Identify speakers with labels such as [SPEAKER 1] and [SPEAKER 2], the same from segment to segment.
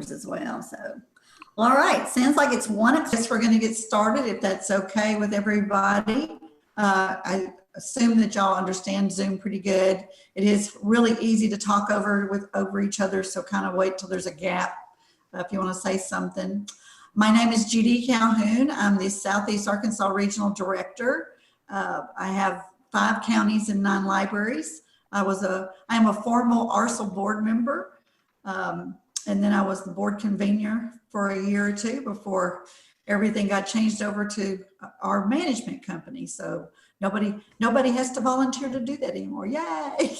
[SPEAKER 1] yours as well. So, well, all right. Sounds like it's 1 o'clock. We're going to get started if that's okay with everybody. I assume that y'all understand Zoom pretty good. It is really easy to talk over each other. So kind of wait till there's a gap if you want to say something. My name is Judy Calhoun. I'm the Southeast Arkansas Regional Director. I have 5 counties and 9 libraries. I am a formal ARSL board member. And then I was the board convener for a year or 2 before everything got changed over to our management company. So nobody has to volunteer to do that anymore. Yay!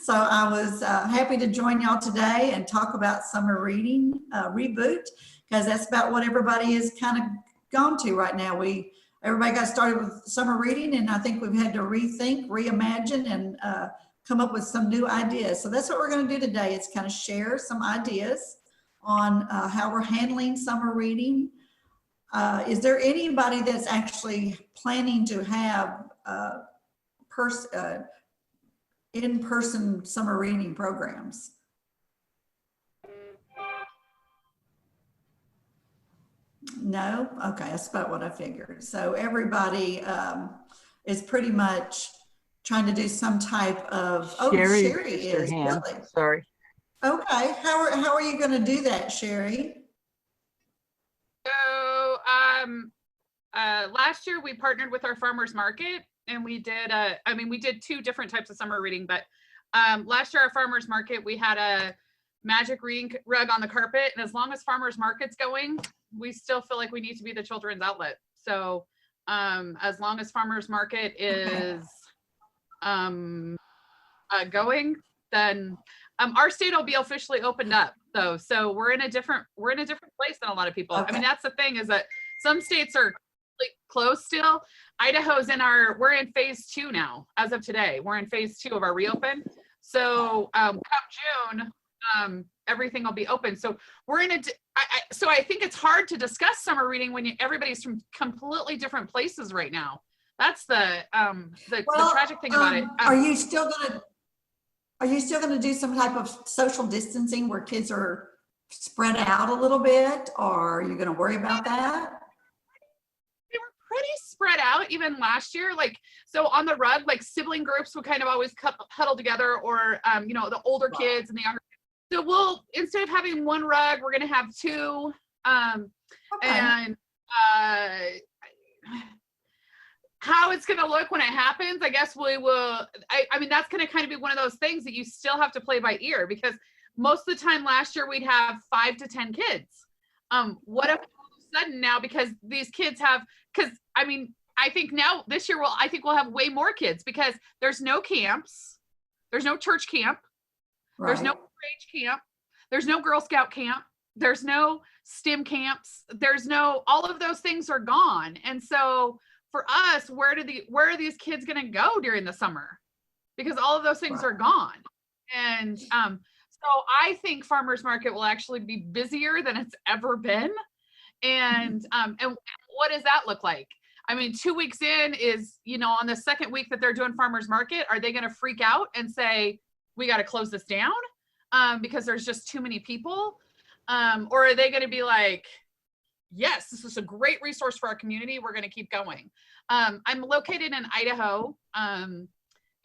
[SPEAKER 1] So I was happy to join y'all today and talk about summer reading, Reboot, because that's about what everybody is kind of gone to right now. Everybody got started with summer reading, and I think we've had to rethink, reimagine, and come up with some new ideas. So that's what we're going to do today. Is kind of share some ideas on how we're handling summer reading. Is there anybody that's actually planning to have in-person summer reading programs? No? Okay, that's about what I figured. So everybody is pretty much trying to do some type of,
[SPEAKER 2] Sherry
[SPEAKER 1] is
[SPEAKER 2] hand.
[SPEAKER 1] really?
[SPEAKER 2] Sorry.
[SPEAKER 1] Okay, how are you going to do that, Sherry?
[SPEAKER 3] So last year we partnered with our farmers market, and we did we did 2 different types of summer reading, but last year our farmers market, we had a magic reading rug on the carpet, and as long as farmers market's going, we still feel like we need to be the children's outlet. So as long as farmers market is going, then our state will be officially opened up though. So we're in a different place than a lot of people. Okay. I mean, that's the thing, is that some states are closed still. Idaho's we're in phase 2 now. As of today, we're in phase 2 of our reopen. So come June, everything will be open. So we're in so I think it's hard to discuss summer reading when everybody's from completely different places right now. That's the tragic thing about it.
[SPEAKER 1] Are you still gonna do some type of social distancing where kids are spread out a little bit, or are you gonna worry about that?
[SPEAKER 3] They were pretty spread out even last year. So on the rug, sibling groups would kind of always huddle together, or the older kids and the younger. So we'll, instead of having 1 rug, we're going to have 2. Okay. And how it's going to look when it happens, I guess we will. I mean, that's going to kind of be one of those things that you still have to play by ear, because most of the time last year we'd have 5 to 10 kids. What if all of a sudden now, because these kids I think now this year we'll have way more kids, because there's no camps, there's no church camp. Right. There's no age camp. There's no Girl Scout camp. There's no STEM camps. All of those things are gone. And so for us, where are these kids going to go during the summer? Because all of those things are gone. And so I think farmers market will actually be busier than it's ever been. And what does that look like? I mean, 2 weeks in is, on the second week that they're doing farmers market, are they going to freak out and say, we got to close this down because there's just too many people? Or are they going to be like, yes, this is a great resource for our community, we're going to keep going? I'm located in Idaho, and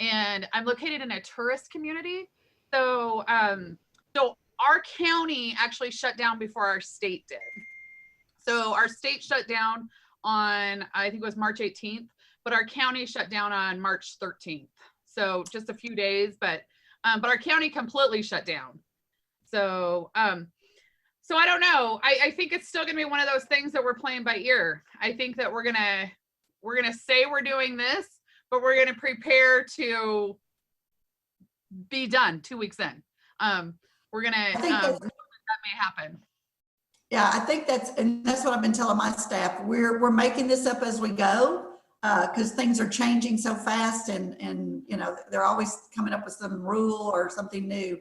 [SPEAKER 3] I'm located in a tourist community. So our county actually shut down before our state did. So our state shut down on, I think it was March 18th, but our county shut down on March 13th. So just a few days, but our county completely shut down. So I don't know. I think it's still gonna be one of those things that we're playing by ear. I think that we're gonna say we're doing this, but we're gonna prepare to be done 2 weeks in. We're gonna that may happen.
[SPEAKER 1] Yeah, I think that's what I've been telling my staff. We're making this up as we go, because things are changing so fast, and they're always coming up with some rule or something new.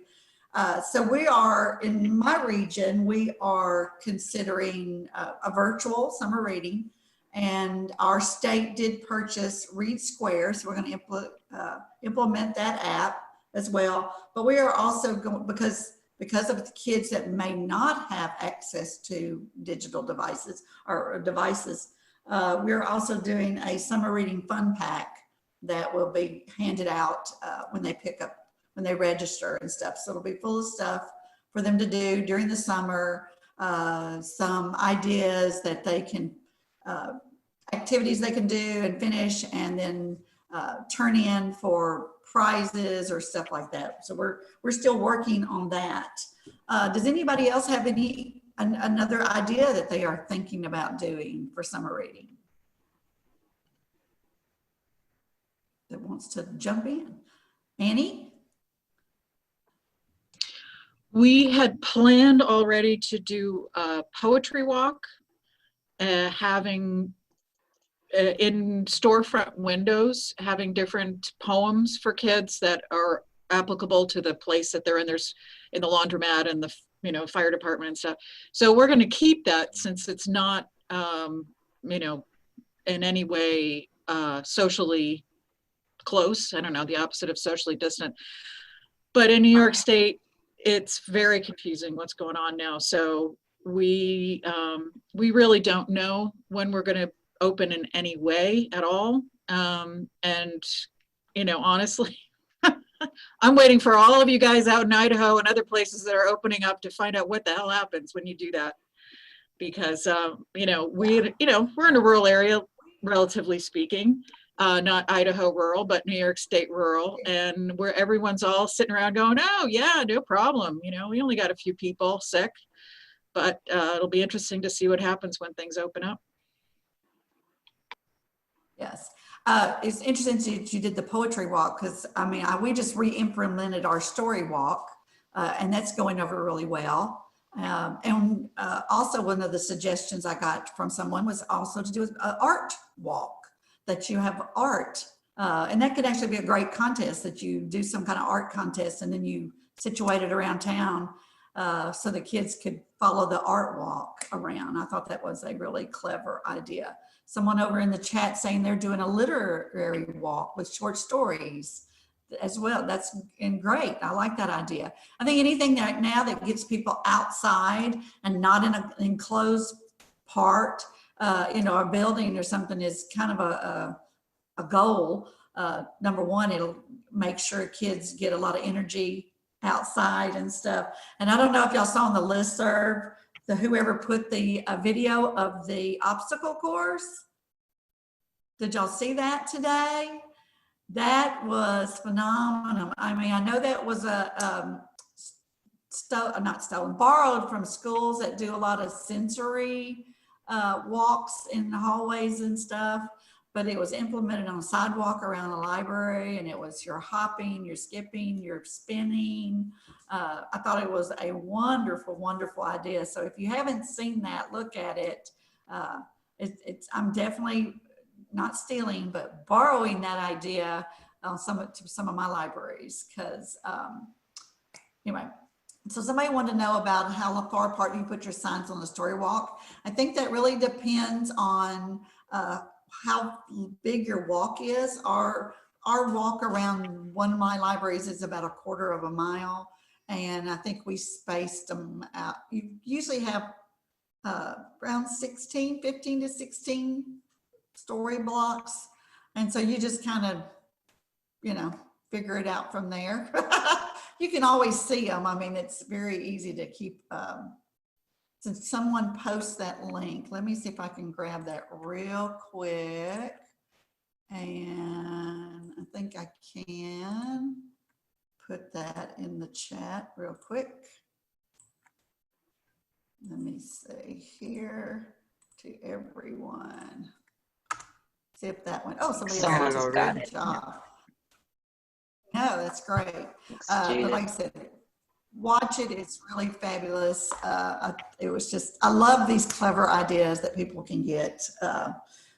[SPEAKER 1] So we are, in my region, we are considering a virtual summer reading, and our state did purchase Read Square, so we're going to implement that app as well. But we are also going, because because of the kids that may not have access to digital devices or devices, we're also doing a summer reading fun pack that will be handed out when they register and stuff. So it'll be full of stuff for them to do during the summer, some ideas that they can, activities they can do and finish, and then turn in for prizes or stuff like that. So we're still working on that. Does anybody else have another idea that they are thinking about doing for summer reading that wants to jump in? Annie?
[SPEAKER 2] We had planned already to do a poetry walk, having in storefront windows, having different poems for kids that are applicable to the place that they're in. There's in the laundromat and the fire department and stuff. So we're going to keep that, since it's not in any way socially close. I don't know, the opposite of socially distant. But in New York State, it's very confusing what's going on now. So we really don't know when we're going to open in any way at all. And honestly, I'm waiting for all of you guys out in Idaho and other places that are opening up to find out what the hell happens when you do that. Because, we're in a rural area, relatively speaking, not Idaho rural, but New York State rural, and where everyone's all sitting around going, oh yeah, no problem. We only got a few people sick, but it'll be interesting to see what happens when things open up.
[SPEAKER 1] Yes. It's interesting that you did the poetry walk, because we just re-implemented our story walk, and that's going over really well. And also one of the suggestions I got from someone was also to do an art walk, that you have art. And that could actually be a great contest, that you do some kind of art contest and then you situate it around town so the kids could follow the art walk around. I thought that was a really clever idea. Someone over in the chat saying they're doing a literary walk with short stories as well. That's great. I like that idea. I think anything that now that gets people outside and not in an enclosed part, a building or something, is kind of a goal. Number one, it'll make sure kids get a lot of energy outside and stuff. And I don't know if y'all saw on the listserv, whoever put the video of the obstacle course. Did y'all see that today? That was phenomenal. I know that was borrowed from schools that do a lot of sensory walks in the hallways and stuff, but it was implemented on a sidewalk around the library, and it was your hopping, your skipping, your spinning. I thought it was a wonderful, wonderful idea. So if you haven't seen that, look at it. I'm definitely not stealing, but borrowing that idea to some of my libraries, because anyway. So somebody wanted to know about how far apart you put your signs on the story walk. I think that really depends on how big your walk is. Our walk around one of my libraries is about 1/4 mile, and I think we spaced them out. You usually have around 15 to 16 story blocks, and so you just kind of figure it out from there. You can always see them. It's very easy to keep. Since someone posts that link, let me see if I can grab that real quick. And I think I can put that in the chat real quick. Let me see here to everyone. See if that went. Oh, somebody else just got it. No, that's great. But like I said, watch it. It's really fabulous. It was just, I love these clever ideas that people can get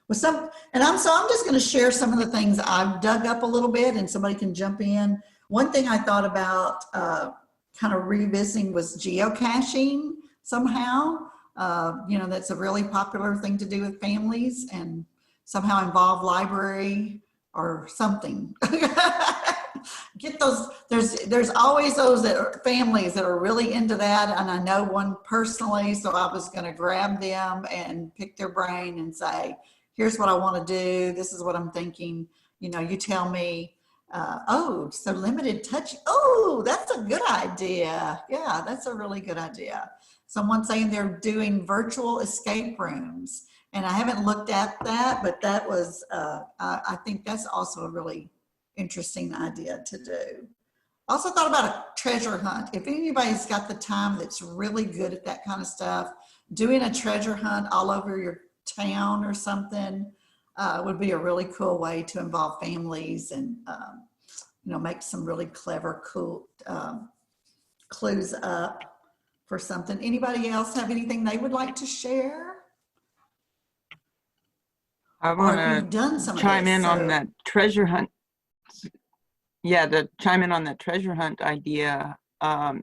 [SPEAKER 1] with some. And I'm just going to share some of the things I've dug up a little bit, and somebody can jump in. One thing I thought about kind of revisiting was geocaching somehow. That's a really popular thing to do with families, and somehow involve library or something. Get those, there's always those that are families that are really into that. And I know one personally, so I was going to grab them and pick their brain and say, here's what I want to do. This is what I'm thinking. You know, you tell me, oh, so limited touch. Oh, that's a good idea. Yeah, that's a really good idea. Someone saying they're doing virtual escape rooms. And I haven't looked at that, but that was, I think that's also a really interesting idea to do. Also thought about a treasure hunt. If anybody's got the time that's really good at that kind of stuff, doing a treasure hunt all over your town or something would be a really cool way to involve families and, you know, make some really clever, cool clues up for something. Anybody else have anything they would like to share?
[SPEAKER 4] I want to chime in on that treasure hunt. Yeah, to chime in on that treasure hunt idea.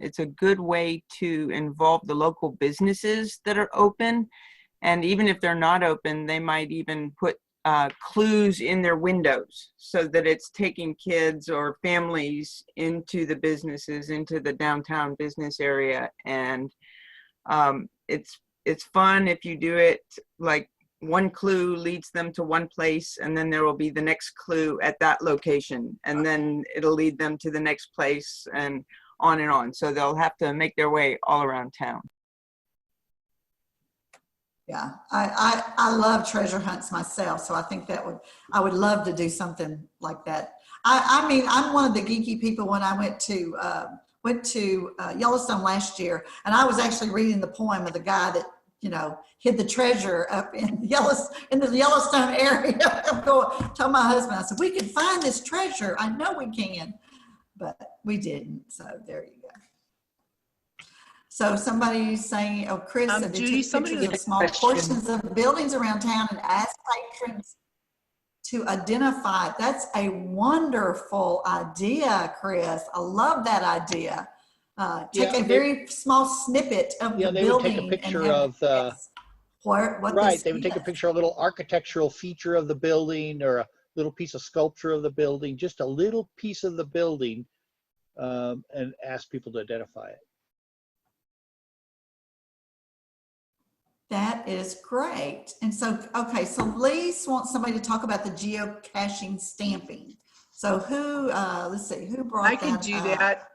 [SPEAKER 4] It's a good way to involve the local businesses that are open. And even if they're not open, they might even put clues in their windows so that it's taking kids or families into the businesses, into the downtown business area. And it's fun if you do it like one clue leads them to one place, and then there will be the next clue at that location, and then it'll lead them to the next place, and on. So they'll have to make their way all around town.
[SPEAKER 1] Yeah, I love treasure hunts myself, so I think I would love to do something like that. I mean, I'm one of the geeky people. When I went to Yellowstone last year, and I was actually reading the poem of the guy that, you know, hid the treasure up in the Yellowstone area. I'm going, tell my husband, I said, we can find this treasure. I know we can, but we didn't. So there you go. So somebody's saying, oh, Chris said they
[SPEAKER 5] Judy,
[SPEAKER 1] took pictures of small portions of buildings around town and asked patrons to identify. That's a wonderful idea, Chris. I love that idea. Take a very small snippet of the building.
[SPEAKER 6] They would take a picture of the,
[SPEAKER 1] right,
[SPEAKER 6] they would take a picture of a little architectural feature of the building or a little piece of sculpture of the building, just a little piece of the building, and ask people to identify it.
[SPEAKER 1] That is great. And so, okay, so Lise wants somebody to talk about the geocaching stamping. So who, let's see, who brought that up?
[SPEAKER 5] I can do that.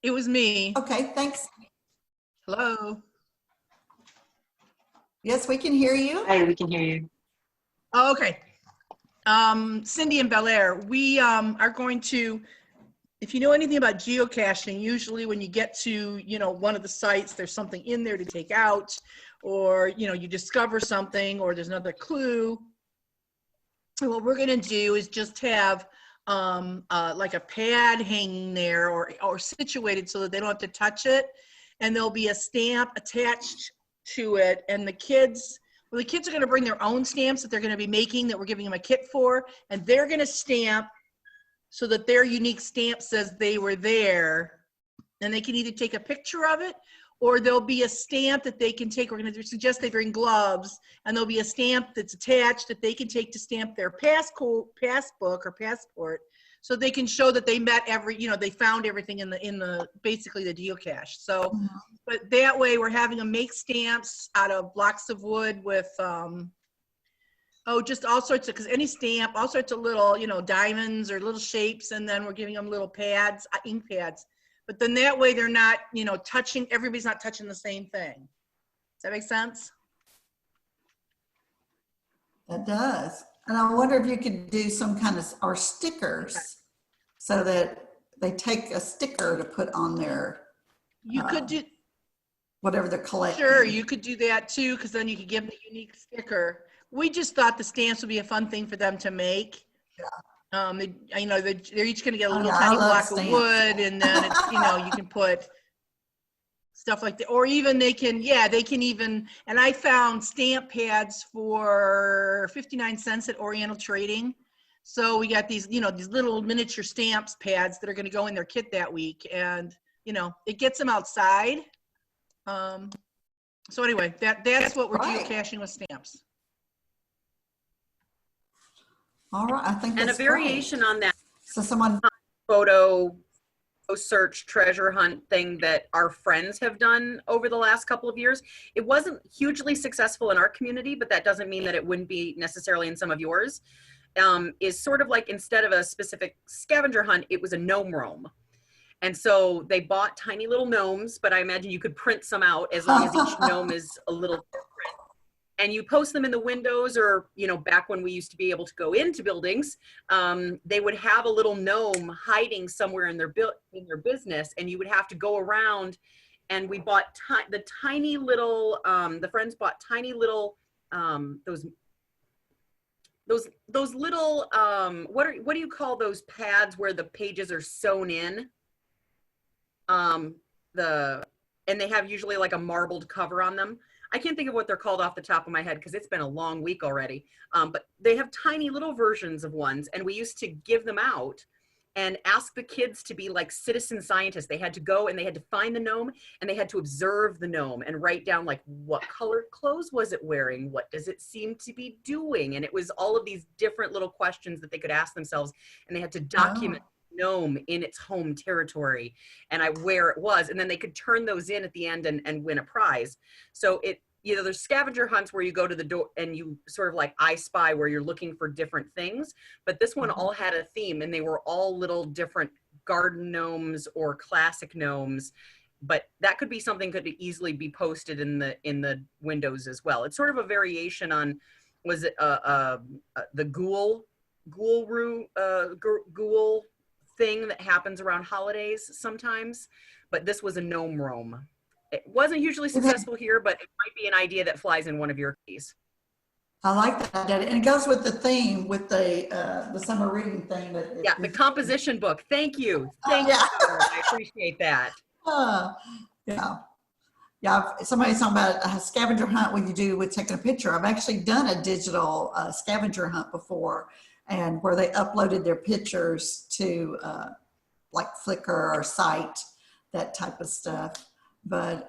[SPEAKER 5] It was me.
[SPEAKER 1] Okay, thanks.
[SPEAKER 5] Hello.
[SPEAKER 1] Yes, we can hear you.
[SPEAKER 4] Hey, we can hear you.
[SPEAKER 5] Oh, okay. Cindy and Bel Air, we are going to, if you know anything about geocaching, usually when you get to, you know, one of the sites, there's something in there to take out, or, you know, you discover something, or there's another clue. And what we're going to do is just have like a pad hanging there or situated so that they don't have to touch it. And there'll be a stamp attached to it. And the kids are going to bring their own stamps that they're going to be making, that we're giving them a kit for. And they're going to stamp so that their unique stamp says they were there. And they can either take a picture of it, or there'll be a stamp that they can take. We're going to suggest they bring gloves, and there'll be a stamp that's attached that they can take to stamp their passbook or passport, so they can show that they met they found everything in the basically the geocache. So, but that way we're having them make stamps out of blocks of wood with, just all sorts of, because any stamp, all sorts of little, diamonds or little shapes, and then we're giving them little pads, ink pads. But then that way they're not, everybody's not touching the same thing. Does that make sense?
[SPEAKER 1] That does. And I wonder if you could do some kind of, or stickers, so that they take a sticker to put on their,
[SPEAKER 5] you could do
[SPEAKER 1] whatever they're collecting.
[SPEAKER 5] Sure, you could do that too, because then you could give them a unique sticker. We just thought the stamps would be a fun thing for them to make. Yeah. They're each going to get a little tiny block of wood, and then it's, you can put stuff like that, or even they can even, and I found stamp pads for 59 cents at Oriental Trading. So we got these, these little miniature stamps pads that are going to go in their kit that week, and it gets them outside. So anyway, that's what we're geocaching with stamps.
[SPEAKER 1] All right, I think
[SPEAKER 7] And a
[SPEAKER 1] that's
[SPEAKER 7] variation
[SPEAKER 1] great.
[SPEAKER 7] on that
[SPEAKER 1] So someone,
[SPEAKER 7] photo search treasure hunt thing that our friends have done over the last couple of years. It wasn't hugely successful in our community, but that doesn't mean that it wouldn't be necessarily in some of yours. Is sort of like, instead of a specific scavenger hunt, it was a gnome roam. And so they bought tiny little gnomes, but I imagine you could print some out as long as each gnome is a little different. And you post them in the windows, or, you know, back when we used to be able to go into buildings, they would have a little gnome hiding somewhere in their business, and you would have to go around. And we bought the tiny little, the friends bought tiny little, those little, what do you call those pads where the pages are sewn in? And they have usually like a marbled cover on them. I can't think of what they're called off the top of my head because it's been a long week already. But they have tiny little versions of ones, and we used to give them out and ask the kids to be like citizen scientists. They had to go and they had to find the gnome, and they had to observe the gnome and write down, like, what colored clothes was it wearing? What does it seem to be doing? And it was all of these different little questions that they could ask themselves, and they had to document gnome in its home territory and where it was, and then they could turn those in at the end and win a prize. So it, you know, there's scavenger hunts where you go to the door and you sort of like I Spy, where you're looking for different things, but this one all had a theme, and they were all little different garden gnomes or classic gnomes. But that could be something could easily be posted in the windows as well. It's sort of a variation on, was it the ghoul thing that happens around holidays sometimes, but this was a gnome roam. It wasn't hugely successful here, but it might be an idea that flies in one of your keys.
[SPEAKER 1] I like that, and it goes with the theme, with the summer reading thing.
[SPEAKER 7] Yeah, the composition book. Thank you. Thank you. I appreciate that.
[SPEAKER 1] Yeah. Somebody's talking about a scavenger hunt, what you do with taking a picture. I've actually done a digital scavenger hunt before, and where they uploaded their pictures to like Flickr or Site, that type of stuff. But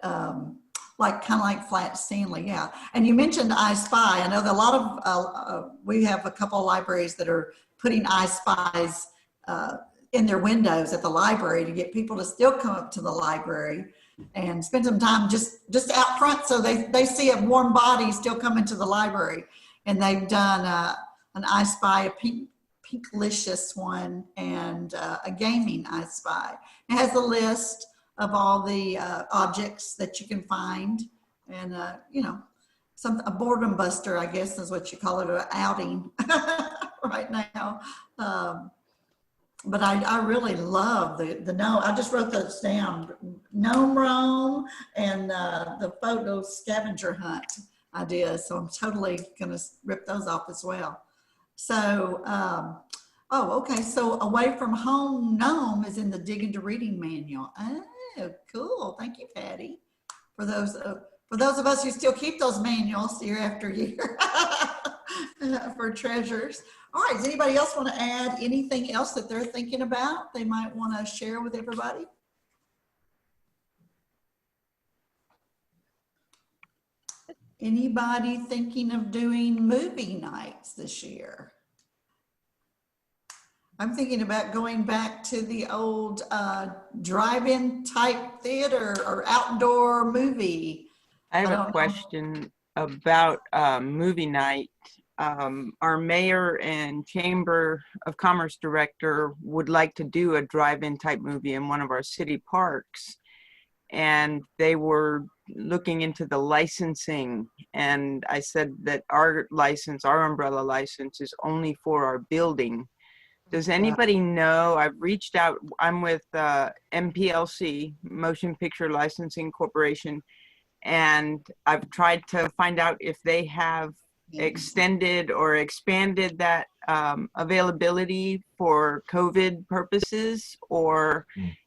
[SPEAKER 1] like kind of like Flat Stanley, yeah. And you mentioned I Spy. I know that a lot of, we have a couple of libraries that are putting I Spies in their windows at the library to get people to still come up to the library and spend some time just out front, so they see a warm body still coming to the library. And they've done an I Spy, a pinklicious one, and a gaming I Spy. It has a list of all the objects that you can find, and you know, a boredom buster, I guess is what you call it, an outing right now. But I really love the gnome. I just wrote those down: gnome roam and the photo scavenger hunt ideas. So I'm totally gonna rip those off as well. So, oh, okay. So Away from Home Gnome is in the Dig Into Reading manual. Oh, cool. Thank you, Patty. For those of us who still keep those manuals year after year for treasures. All right. Does anybody else want to add anything else that they're thinking about they might want to share with everybody? Anybody thinking of doing movie nights this year? I'm thinking about going back to the old drive-in type theater or outdoor movie.
[SPEAKER 4] I have a question about movie night. Our mayor and Chamber of Commerce director would like to do a drive-in type movie in one of our city parks. And they were looking into the licensing. And I said that our license, our umbrella license, is only for our building. Does anybody know? I've reached out. I'm with MPLC, Motion Picture Licensing Corporation, and I've tried to find out if they have extended or expanded that availability for COVID purposes, or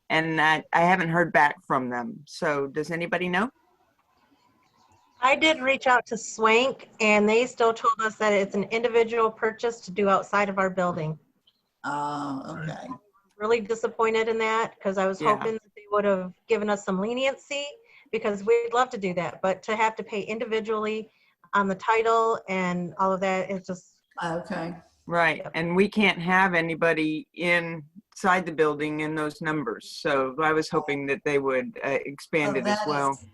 [SPEAKER 4] and that I haven't heard back from them. So does anybody know?
[SPEAKER 8] I did reach out to Swank, and they still told us that it's an individual purchase to do outside of our building.
[SPEAKER 1] Okay.
[SPEAKER 8] Really disappointed in that, because I was hoping that they would have given us some leniency, because we'd love to do that, but to have to pay individually on the title and all of that is just
[SPEAKER 1] okay.
[SPEAKER 4] Right,
[SPEAKER 8] Yep.
[SPEAKER 4] and we can't have anybody inside the building in those numbers. So I was hoping that they would expand
[SPEAKER 1] So
[SPEAKER 4] it as
[SPEAKER 1] that
[SPEAKER 4] well.
[SPEAKER 1] is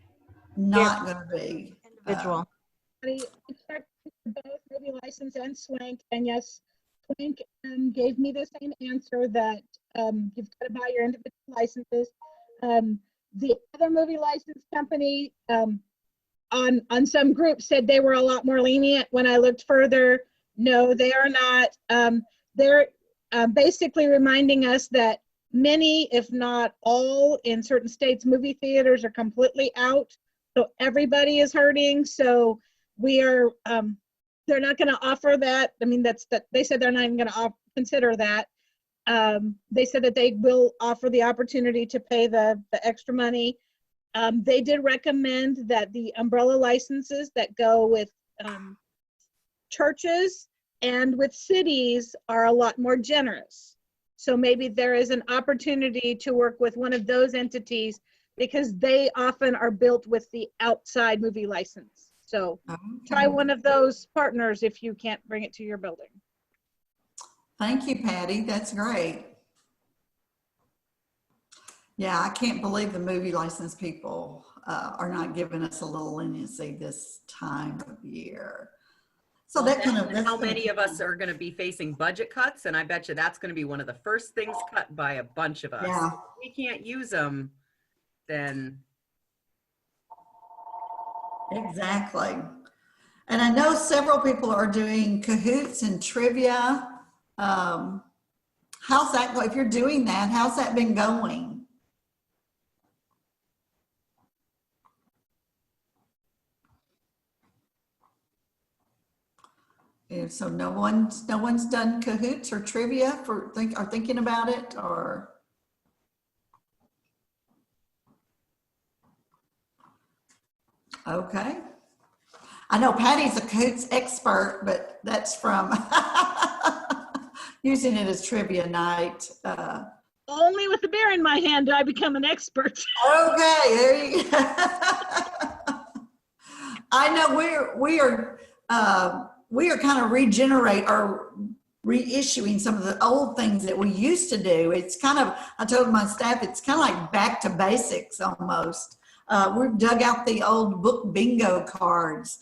[SPEAKER 1] not going to be.
[SPEAKER 8] Individual.
[SPEAKER 9] I checked both movie license and Swank, and yes, Swank gave me the same answer that you've got to buy your individual licenses. The other movie license company on some groups said they were a lot more lenient. When I looked further, no, they are not. They're basically reminding us that many, if not all, in certain states, movie theaters are completely out. So everybody is hurting. So we are, they're not going to offer that. I mean, they said they're not even going to consider that. They said that they will offer the opportunity to pay the extra money. They did recommend that the umbrella licenses that go with churches and with cities are a lot more generous. So maybe there is an opportunity to work with one of those entities because they often are built with the outside movie license. So try one of those partners if you can't bring it to your building.
[SPEAKER 1] Thank you, Patty. That's great. Yeah, I can't believe the movie license people are not giving us a little leniency this time of year. So
[SPEAKER 7] Well,
[SPEAKER 1] that kind of,
[SPEAKER 7] and how many of us are going to be facing budget cuts? And I bet you that's going to be one of the first things cut by a bunch of us.
[SPEAKER 1] Yeah.
[SPEAKER 7] If we can't use them, then.
[SPEAKER 1] Exactly. And I know several people are doing cahoots and trivia. How's that go? If you're doing that, how's that been going? So no one's done cahoots or trivia are thinking about it, or okay. I know Patty's a cahoots expert, but that's from using it as trivia night.
[SPEAKER 9] Only with the beer in my hand do I become an expert.
[SPEAKER 1] Okay, there you go. I know we are kind of reissuing some of the old things that we used to do. It's kind of, I told my staff, it's kind of like back to basics almost. We've dug out the old book bingo cards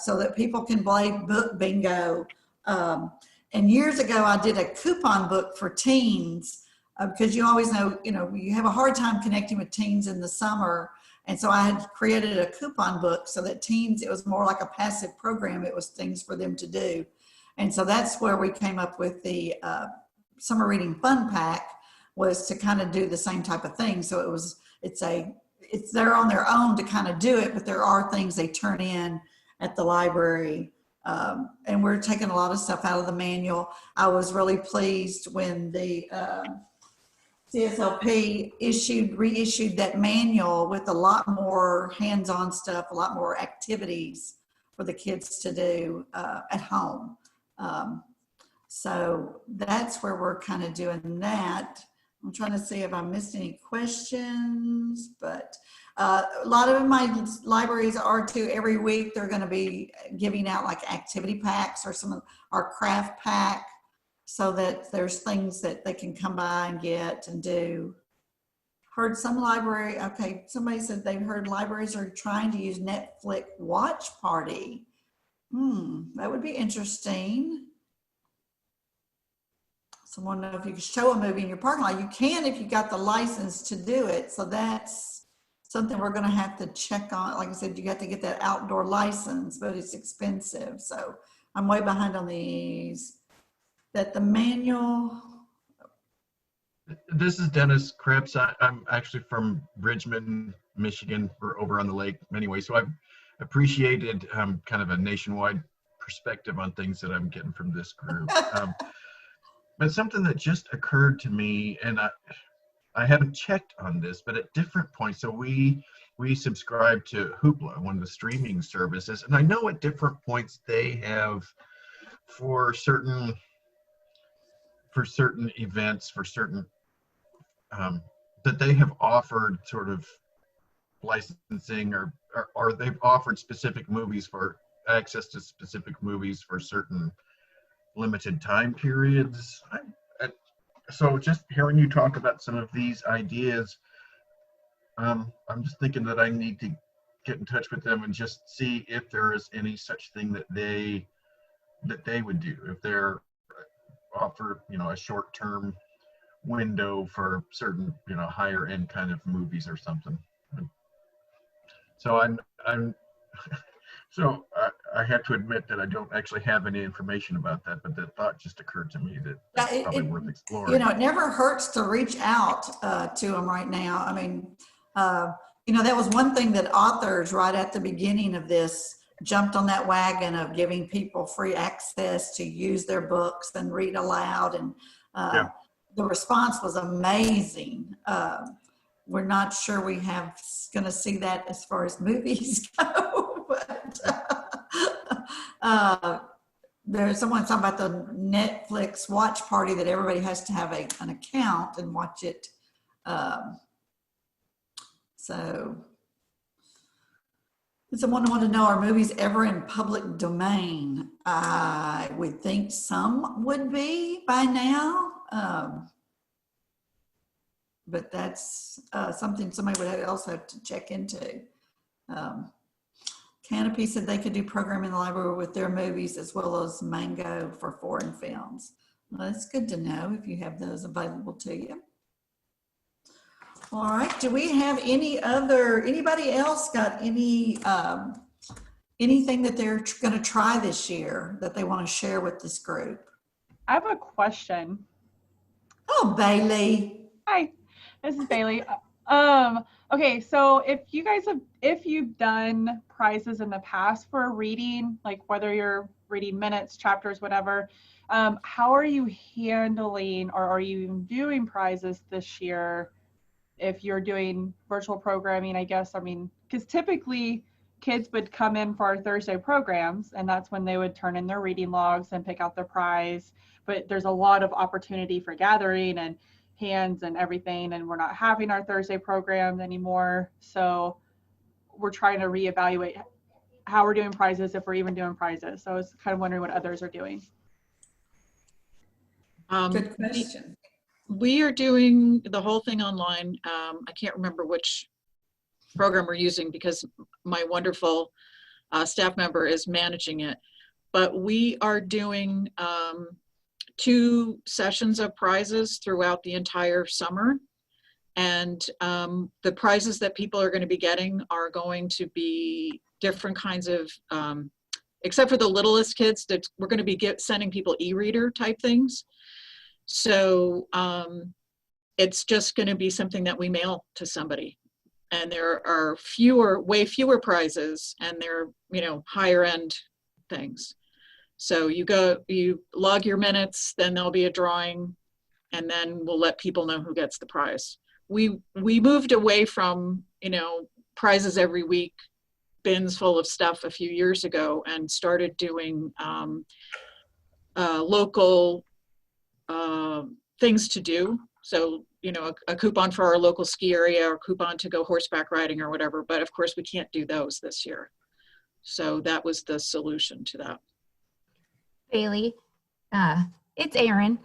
[SPEAKER 1] so that people can play book bingo. And years ago, I did a coupon book for teens because you always know, you have a hard time connecting with teens in the summer. And so I had created a coupon book so that teens, it was more like a passive program. It was things for them to do. And so that's where we came up with the Summer Reading Fun Pack, was to kind of do the same type of thing. So it's they're on their own to kind of do it, but there are things they turn in at the library. And we're taking a lot of stuff out of the manual. I was really pleased when the CSLP reissued that manual with a lot more hands-on stuff, a lot more activities for the kids to do at home. So that's where we're kind of doing that. I'm trying to see if I missed any questions, but a lot of my libraries are too. Every week they're going to be giving out like activity packs or some of our craft pack, so that there's things that they can come by and get and do. Heard some library, okay, somebody said they've heard libraries are trying to use Netflix Watch Party. That would be interesting. Someone know if you can show a movie in your parking lot. You can if you got the license to do it. So that's something we're going to have to check on. Like I said, you got to get that outdoor license, but it's expensive. So I'm way behind on these. That the manual.
[SPEAKER 10] This is Dennis Krebs. I'm actually from Bridgman, Michigan. We're over on the lake anyway. So I've appreciated kind of a nationwide perspective on things that I'm getting from this group. But something that just occurred to me, and I haven't checked on this, but at different points, so we subscribe to Hoopla, one of the streaming services, and I know at different points they have for certain events, for certain that they have offered sort of licensing or they've offered specific movies for access to specific movies for certain limited time periods. So just hearing you talk about some of these ideas, I'm just thinking that I need to get in touch with them and just see if there is any such thing that they would do, if they're offer, a short-term window for certain, higher end kind of movies or something. So so I have to admit that I don't actually have any information about that, but that thought just occurred to me that that's probably worth exploring.
[SPEAKER 1] It never hurts to reach out to them right now. I mean, that was one thing that authors right at the beginning of this jumped on that wagon of giving people free access to use their books and read aloud. And the response was amazing. We're not sure we have going to see that as far as movies go, but there's someone talking about the Netflix watch party that everybody has to have an account and watch it. So someone want to know, are movies ever in public domain? I would think some would be by now. But that's something somebody would also have to check into. Canopy said they could do programming in the library with their movies as well as Mango for foreign films. Well, that's good to know if you have those available to you. All right, do we have anybody else got anything that they're going to try this year that they want to share with this group?
[SPEAKER 11] I have a question.
[SPEAKER 1] Oh, Bailee.
[SPEAKER 11] Hi. This is Bailee. Okay, so if you've done prizes in the past for reading, like whether you're reading minutes, chapters, whatever, how are you handling, or are you even doing prizes this year if you're doing virtual programming, I guess? I mean, because typically kids would come in for our Thursday programs, and that's when they would turn in their reading logs and pick out their prize. But there's a lot of opportunity for gathering and hands and everything, and we're not having our Thursday programs anymore. So we're trying to reevaluate how we're doing prizes, if we're even doing prizes. So I was kind of wondering what others are doing.
[SPEAKER 1] Good question.
[SPEAKER 2] We are doing the whole thing online. I can't remember which program we're using because my wonderful staff member is managing it, but we are doing 2 sessions of prizes throughout the entire summer. And the prizes that people are going to be getting are going to be different kinds of, except for the littlest kids, that we're going to be sending people e-reader type things. So it's just going to be something that we mail to somebody. And there are way fewer prizes, and they're, higher end things. So you log your minutes, then there'll be a drawing, and then we'll let people know who gets the prize. We moved away from, prizes every week, bins full of stuff a few years ago, and started doing local things to do. So, a coupon for our local ski area, or coupon to go horseback riding or whatever. But of course we can't do those this year. So that was the solution to that.
[SPEAKER 12] Bailee, it's Erin.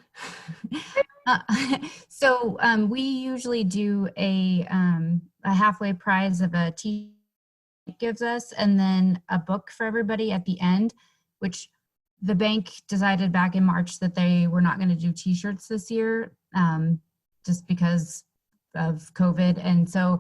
[SPEAKER 12] So we usually do a halfway prize of a tea gives us, and then a book for everybody at the end, which the bank decided back in March that they were not going to do t-shirts this year, just because of COVID. And so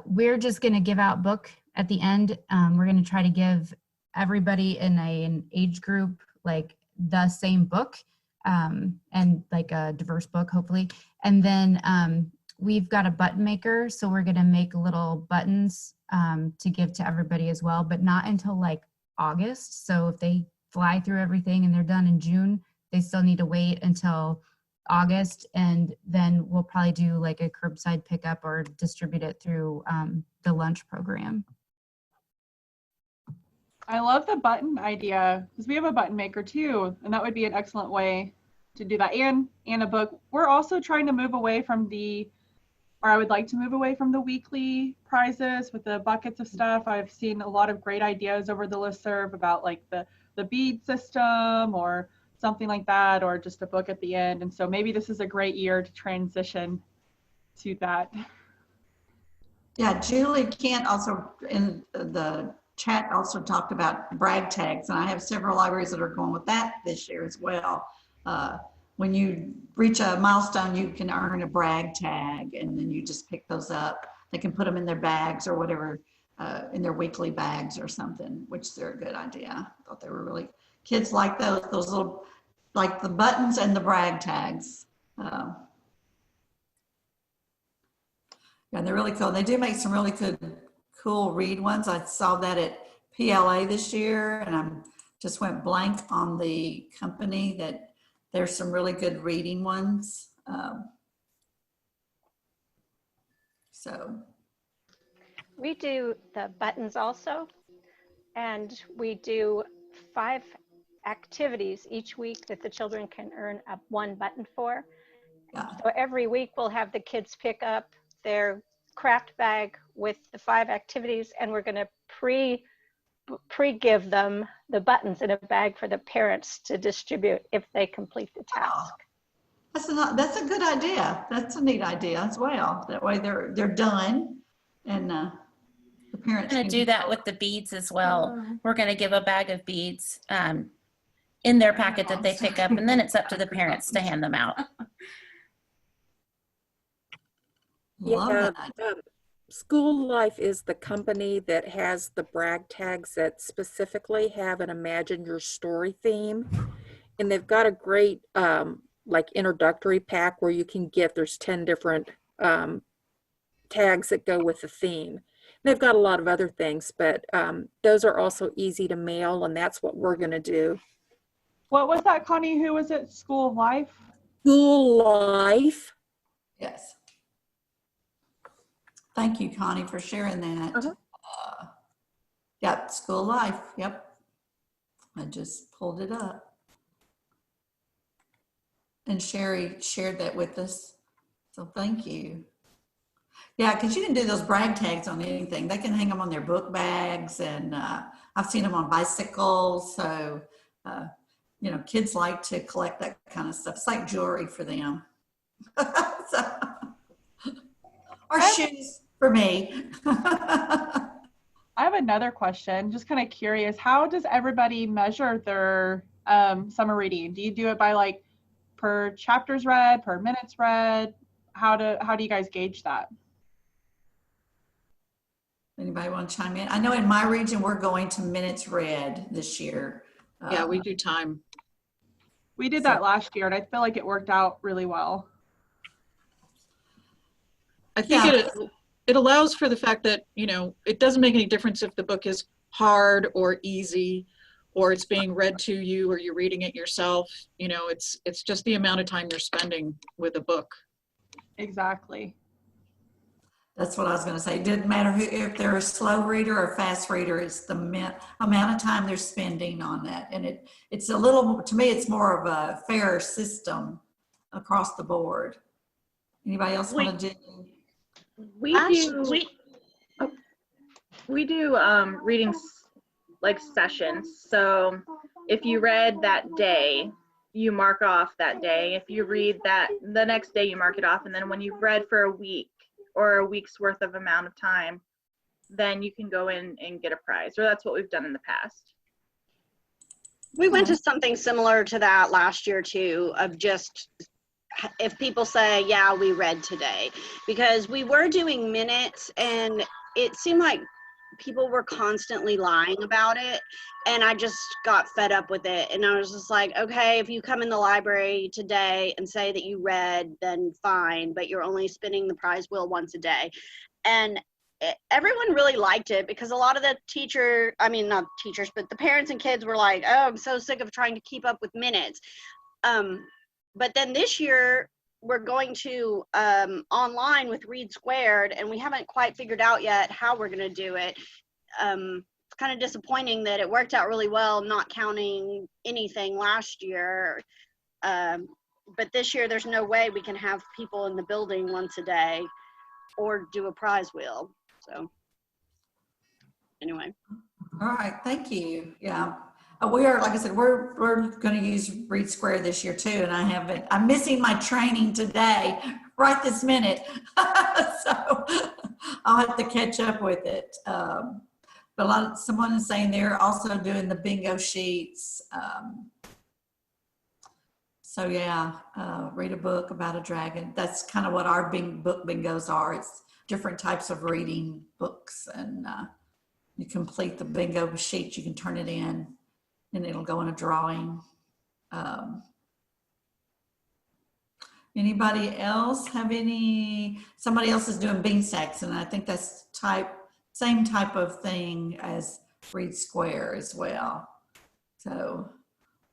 [SPEAKER 12] we're just going to give out book at the end. We're going to try to give everybody in an age group like the same book, and like a diverse book, hopefully. And then we've got a button maker, so we're going to make little buttons to give to everybody as well, but not until like August. So if they fly through everything and they're done in June, they still need to wait until August, and then we'll probably do like a curbside pickup or distribute it through the lunch program.
[SPEAKER 11] I love the button idea, because we have a button maker too, and that would be an excellent way to do that, and a book. We're also trying to move away from I would like to move away from the weekly prizes with the buckets of stuff. I've seen a lot of great ideas over the listserv about like the bead system or something like that, or just a book at the end. And so maybe this is a great year to transition to that.
[SPEAKER 1] Yeah, Julie Kent also in the chat also talked about brag tags, and I have several libraries that are going with that this year as well. When you reach a milestone, you can earn a brag tag, and then you just pick those up. They can put them in their bags or whatever, in their weekly bags or something, which they're a good idea. I thought they were really, kids like those little, like the buttons and the brag tags. Yeah, they're really cool. They do make some really good, cool read ones. I saw that at PLA this year, and I'm just went blank on the company that there's some really good reading ones. So
[SPEAKER 13] we do the buttons also, and we do 5 activities each week that the children can earn one button for.
[SPEAKER 1] yeah.
[SPEAKER 13] So every week we'll have the kids pick up their craft bag with the 5 activities, and we're going to pre-give them the buttons in a bag for the parents to distribute if they complete the task.
[SPEAKER 1] Oh, that's a good idea. That's a neat idea as well. That way they're done, and the parents
[SPEAKER 14] We're going to do that with the beads as well. We're going to give a bag of beads in their packet that they pick up, and then it's up to the parents to hand them out.
[SPEAKER 15] Yeah, School Life is the company that has the brag tags that specifically have an Imagine Your Story theme. And they've got a great like introductory pack where you can get, there's 10 different tags that go with the theme. They've got a lot of other things, but those are also easy to mail, and that's what we're going to do.
[SPEAKER 11] What was that, Connie? Who was it? School Life?
[SPEAKER 15] School Life.
[SPEAKER 1] Yes. Thank you, Connie, for sharing that. Yep, School Life. Yep. I just pulled it up. And Sherry shared that with us. So thank you. Yeah, because you can do those brag tags on anything. They can hang them on their book bags, and I've seen them on bicycles. So, you know, kids like to collect that kind of stuff. It's like jewelry for them. So, or shoes for me.
[SPEAKER 11] I have another question, just kind of curious. How does everybody measure their summer reading? Do you do it by like per chapters read, per minutes read? How do you guys gauge that?
[SPEAKER 1] Anybody want to chime in? I know in my region, we're going to minutes read this year.
[SPEAKER 2] Yeah, we do time.
[SPEAKER 11] We did that last year, and I feel like it worked out really well.
[SPEAKER 2] I think it allows for the fact that, you know, it doesn't make any difference if the book is hard or easy, or it's being read to you, or you're reading it yourself. You know, it's just the amount of time you're spending with a book.
[SPEAKER 11] Exactly.
[SPEAKER 1] That's what I was going to say. It didn't matter if they're a slow reader or a fast reader, it's the amount of time they're spending on that. And it's a little, to me, it's more of a fair system across the board. Anybody else want to do?
[SPEAKER 16] We do reading like sessions. So if you read that day, you mark off that day. If you read that the next day, you mark it off. And then when you've read for a week or a week's worth of amount of time, then you can go in and get a prize, or that's what we've done in the past.
[SPEAKER 17] We went to something similar to that last year too, of just if people say, yeah, we read today, because we were doing minutes and it seemed like people were constantly lying about it, and I just got fed up with it. And I was just like, okay, if you come in the library today and say that you read, then fine, but you're only spinning the prize wheel once a day. And everyone really liked it, because a lot of the not teachers, but the parents and kids were like, oh, I'm so sick of trying to keep up with minutes. But then this year we're going to online with Read Squared, and we haven't quite figured out yet how we're going to do it. It's kind of disappointing that it worked out really well, not counting anything last year. But this year there's no way we can have people in the building once a day or do a prize wheel. So anyway.
[SPEAKER 1] All right, thank you. Yeah, We are, like I said, we're going to use Read Square this year too, and I'm missing my training today, right this minute. So I'll have to catch up with it. But someone is saying they're also doing the bingo sheets. So yeah, read a book about a dragon. That's kind of what our book bingos are. It's different types of reading books, and you complete the bingo sheet, you can turn it in, and it'll go in a drawing. Anybody else have somebody else is doing bean stacks, and I think that's same type of thing as Read Square as well. So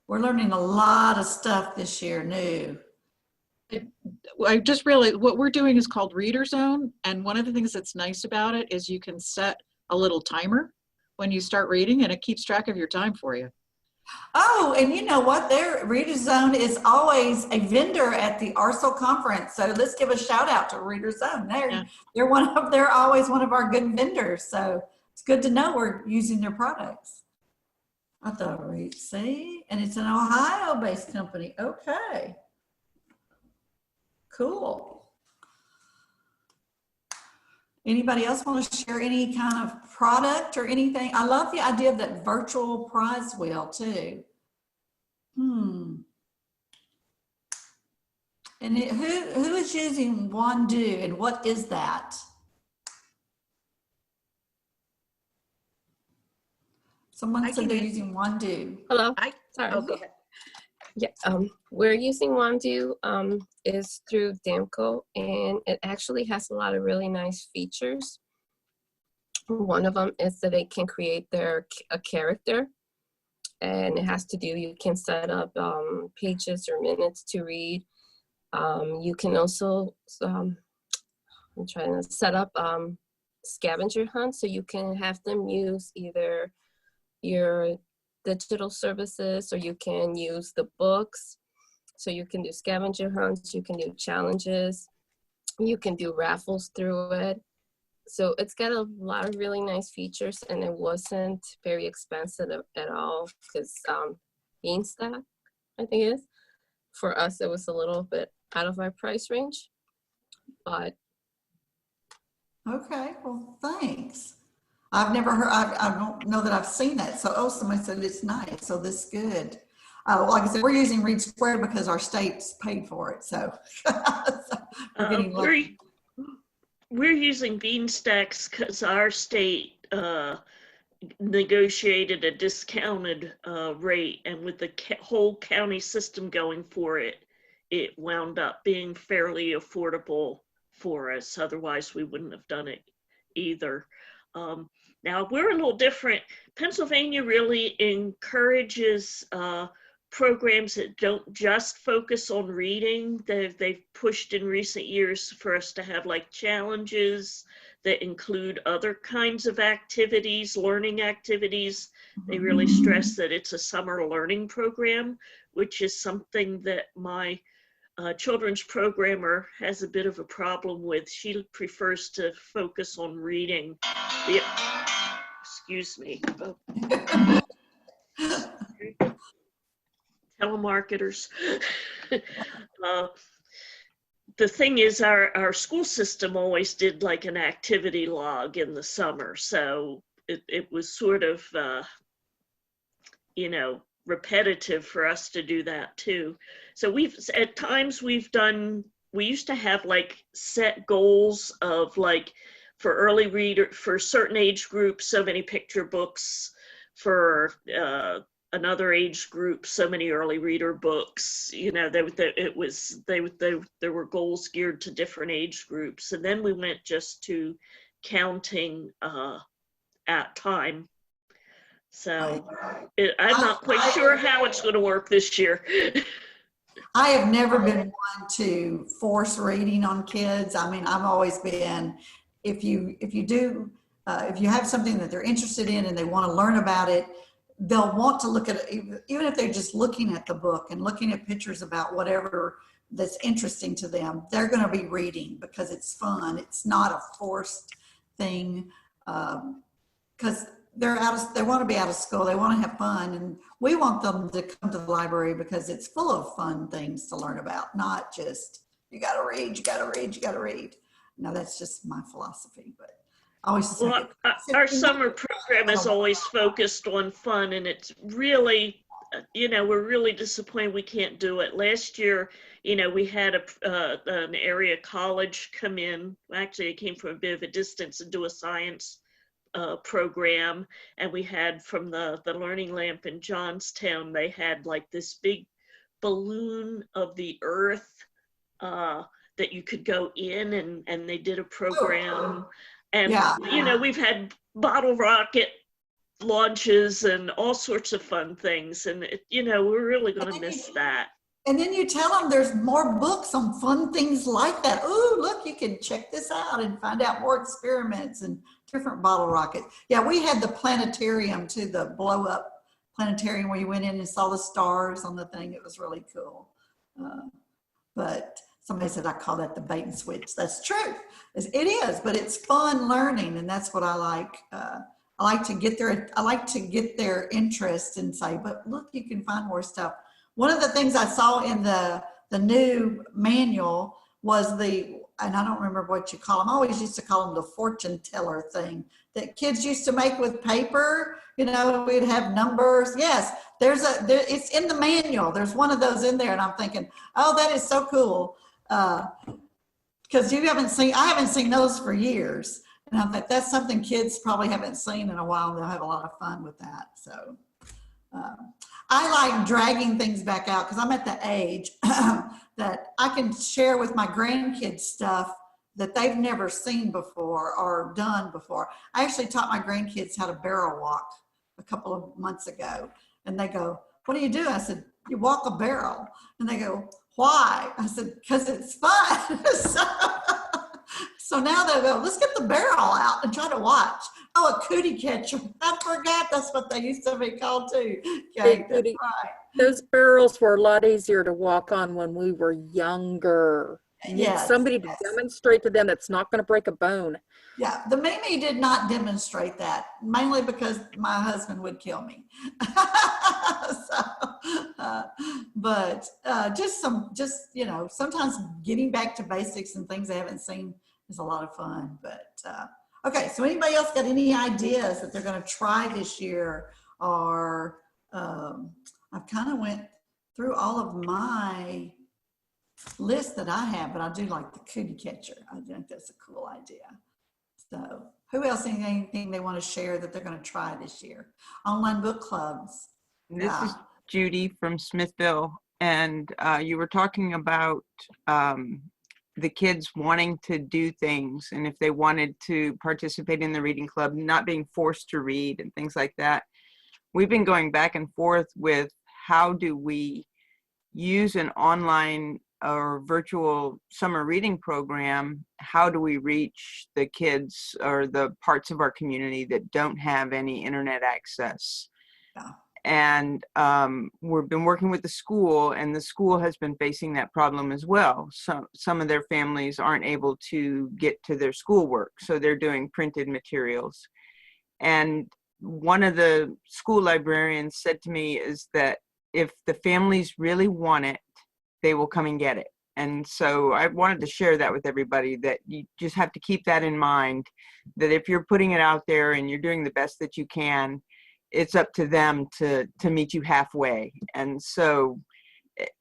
[SPEAKER 1] we're learning a lot of stuff this year new.
[SPEAKER 2] I just realized what we're doing is called Reader Zone, and one of the things that's nice about it is you can set a little timer when you start reading, and it keeps track of your time for you.
[SPEAKER 1] Oh, and you know what? Their Reader Zone is always a vendor at the ARSL conference. So let's give a shout out to Reader Zone. They're always one of our good vendors. So it's good to know we're using their products. I thought, see, and it's an Ohio-based company. Okay, cool. Anybody else want to share any kind of product or anything? I love the idea of that virtual prize wheel too. And who is using Wandu, and what is that? Someone said they're using Wandu.
[SPEAKER 18] Hello.
[SPEAKER 1] Sorry.
[SPEAKER 18] Oh, go ahead. Yeah, we're using Wandu is through Damco, and it actually has a lot of really nice features. One of them is that it can create a character, and it has to do, you can set up pages or minutes to read. You can also, I'm trying to set up scavenger hunts, so you can have them use either your digital services, or you can use the books. So you can do scavenger hunts, you can do challenges, you can do raffles through it. So it's got a lot of really nice features, and it wasn't very expensive at all, because Beanstack, I think it is. For us, it was a little bit out of our price range, but.
[SPEAKER 1] Okay, well, thanks. I've never heard, I don't know that I've seen that. So, somebody said it's nice. So this is good. Like I said, we're using Read Square because our state's paid for it. So, we're getting lucky.
[SPEAKER 19] We're using Beanstacks because our state negotiated a discounted rate, and with the whole county system going for it, it wound up being fairly affordable for us. Otherwise, we wouldn't have done it either. Now, we're a little different. Pennsylvania really encourages programs that don't just focus on reading. They've pushed in recent years for us to have like challenges that include other kinds of activities, learning activities. They really stress that it's a summer learning program, which is something that my children's programmer has a bit of a problem with. She prefers to focus on reading. Excuse me. Oh. Telemarketers. The thing is, our school system always did like an activity log in the summer. So it was sort of, repetitive for us to do that too. So at times we used to have like set goals of like, for early reader, for certain age groups, so many picture books, for another age group, so many early reader books. There were goals geared to different age groups. And then we went just to counting at time. So I'm not quite sure how it's going to work this year.
[SPEAKER 1] I have never been one to force reading on kids. I mean, I've always been, if you have something that they're interested in and they want to learn about it, they'll want to look at it, even if they're just looking at the book and looking at pictures about whatever that's interesting to them, they're going to be reading because it's fun. It's not a forced thing, because they want to be out of school. They want to have fun, and we want them to come to the library because it's full of fun things to learn about, not just you got to read, you got to read, you got to read. No, that's just my philosophy. But I always just
[SPEAKER 19] well, our summer program is always focused on fun, and it's really, we're really disappointed we can't do it. Last year, we had an area college come in. Actually, it came from a bit of a distance and do a science program, and we had from the Learning Lamp in Johnstown, they had like this big balloon of the earth that you could go in, and they did a program. And we've had bottle rocket launches and all sorts of fun things, and we're really going to miss that.
[SPEAKER 1] And then you tell them there's more books on fun things like that. Oh, look, you can check this out and find out more experiments and different bottle rockets. Yeah, we had the planetarium too, the blow up planetarium where you went in and saw the stars on the thing. It was really cool. But somebody said I call that the bait and switch. That's true. It is, but it's fun learning, and that's what I like. I like to get their interest and say, but look, you can find more stuff. One of the things I saw in the new manual was and I don't remember what you call them. I always used to call them the fortune teller thing that kids used to make with paper. We'd have numbers. Yes, it's in the manual. There's one of those in there, and I'm thinking, oh, that is so cool. Because I haven't seen those for years. And I think that's something kids probably haven't seen in a while. They'll have a lot of fun with that. So I like dragging things back out because I'm at the age that I can share with my grandkids stuff that they've never seen before or done before. I actually taught my grandkids how to barrel walk a couple of months ago. And they go, what do you do? I said, you walk a barrel. And they go, why? I said, because it's fun. So now they go, let's get the barrel out and try to watch. Oh, a cootie catcher. I forgot that's what they used to be called too. Okay, that's right.
[SPEAKER 15] Those barrels were a lot easier to walk on when we were younger. You need somebody to demonstrate to them that's not going to break a bone.
[SPEAKER 1] Yeah, the Mimi did not demonstrate that, mainly because my husband would kill me. Sometimes getting back to basics and things I haven't seen is a lot of fun. But okay, so anybody else got any ideas that they're going to try this year? Or I've kind of went through all of my list that I have, but I do like the cootie catcher. I think that's a cool idea. So who else, anything they want to share that they're going to try this year? Online book clubs.
[SPEAKER 4] This is Judy from Smithville, and you were talking about the kids wanting to do things, and if they wanted to participate in the reading club, not being forced to read and things like that. We've been going back and forth with how do we use an online or virtual summer reading program. How do we reach the kids or the parts of our community that don't have any internet access?
[SPEAKER 1] Yeah.
[SPEAKER 4] And we've been working with the school, and the school has been facing that problem as well. So some of their families aren't able to get to their schoolwork, so they're doing printed materials. And one of the school librarians said to me is that if the families really want it, they will come and get it. And so I wanted to share that with everybody, that you just have to keep that in mind, that if you're putting it out there and you're doing the best that you can, it's up to them to meet you halfway. And so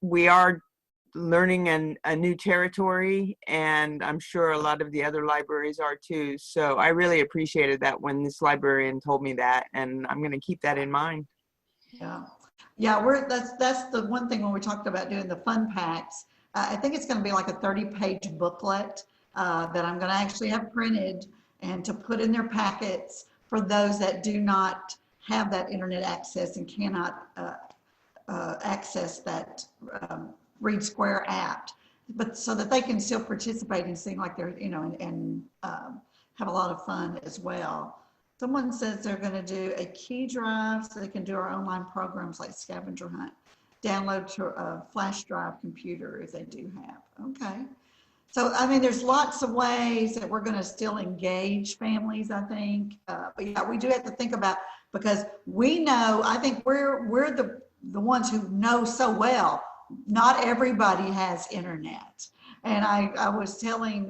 [SPEAKER 4] we are learning a new territory, and I'm sure a lot of the other libraries are too. So I really appreciated that when this librarian told me that, and I'm going to keep that in mind.
[SPEAKER 1] Yeah, that's the one thing when we talked about doing the fun packs. I think it's going to be like a 30-page booklet that I'm going to actually have printed and to put in their packets for those that do not have that internet access and cannot access that Read Square app, but so that they can still participate and seem like they're, and have a lot of fun as well. Someone says they're going to do a key drive so they can do our online programs like scavenger hunt, download to a flash drive computer if they do have. Okay. So, I mean, there's lots of ways that we're going to still engage families, I think. But yeah, we do have to think about, because we know, I think we're the ones who know so well, not everybody has internet. And I was talking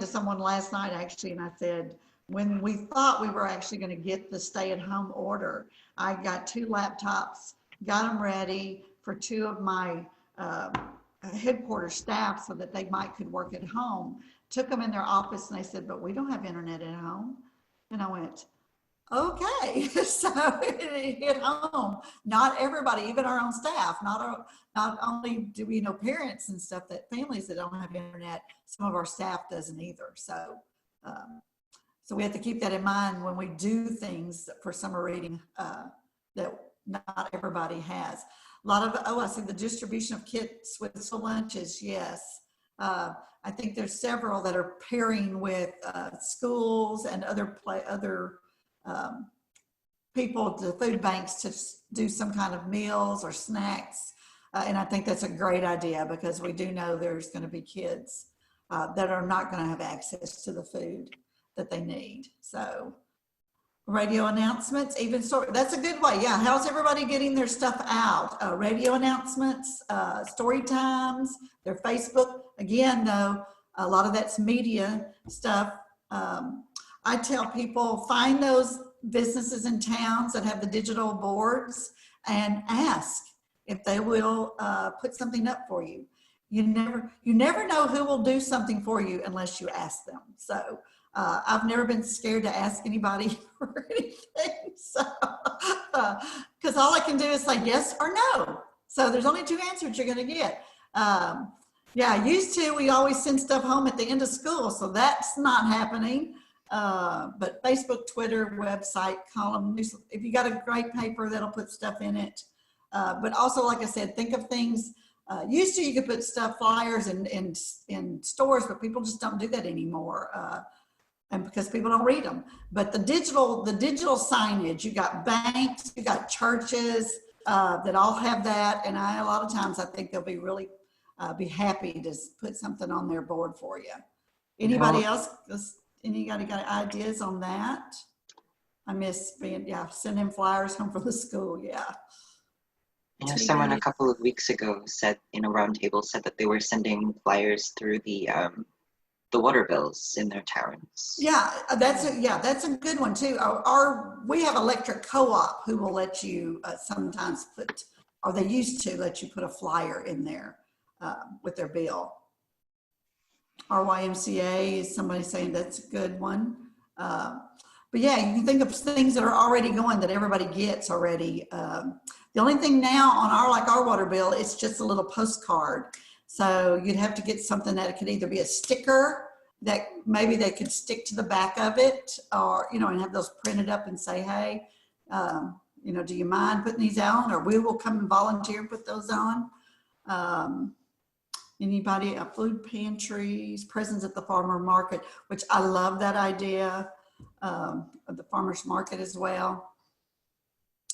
[SPEAKER 1] to someone last night, actually, and I said, when we thought we were actually going to get the stay-at-home order, I got 2 laptops, got them ready for 2 of my headquarters staff so that they could work at home. Took them in their office and they said, but we don't have internet at home. And I went, okay. So it hit home. Not everybody, even our own staff, not only do we know parents and stuff, that families that don't have internet, some of our staff doesn't either. So, so we have to keep that in mind when we do things for summer reading that not everybody has. A lot of, I see the distribution of kits with school lunches, yes. I think there's several that are pairing with schools and other people, the food banks, to do some kind of meals or snacks. And I think that's a great idea, because we do know there's going to be kids that are not going to have access to the food that they need. So radio announcements, even story, that's a good way. Yeah, how's everybody getting their stuff out? Radio announcements, story times, their Facebook. Again, though, a lot of that's media stuff. I tell people, find those businesses in towns that have the digital boards and ask if they will put something up for you. You never know who will do something for you unless you ask them. So I've never been scared to ask anybody for anything. So, because all I can do is say yes or no. So there's only 2 answers you're going to get. Yeah, used to, we always send stuff home at the end of school. So that's not happening. But Facebook, Twitter, website, column, if you got a great paper, that'll put stuff in it. But also, like I said, think of things. Used to, you could put stuff, flyers in stores, but people just don't do that anymore. And because people don't read them. But the digital signage, you got banks, you got churches that all have that. And a lot of times I think they'll be really be happy to put something on their board for you. Anybody else? Anybody got ideas on that? I miss being, sending flyers home from the school, yeah.
[SPEAKER 20] You know, someone a couple of weeks ago said in a roundtable said that they were sending flyers through the water bills in their towns. Yeah, that's a good one too. We have electric co-op who will let you sometimes put, or they used to let you put a flyer in there with their bill. Our YMCA is somebody saying that's a good one. But yeah, you can think of things that are already going that everybody gets already. The only thing now on our water bill, it's just a little postcard. So you'd have to get something that could either be a sticker that maybe they could stick to the back of it, or, and have those printed up and say, hey, do you mind putting these on? Or we will come and volunteer and put those on. Anybody, food pantries, presents at the farmer market, which I love that idea of the farmer's market as well.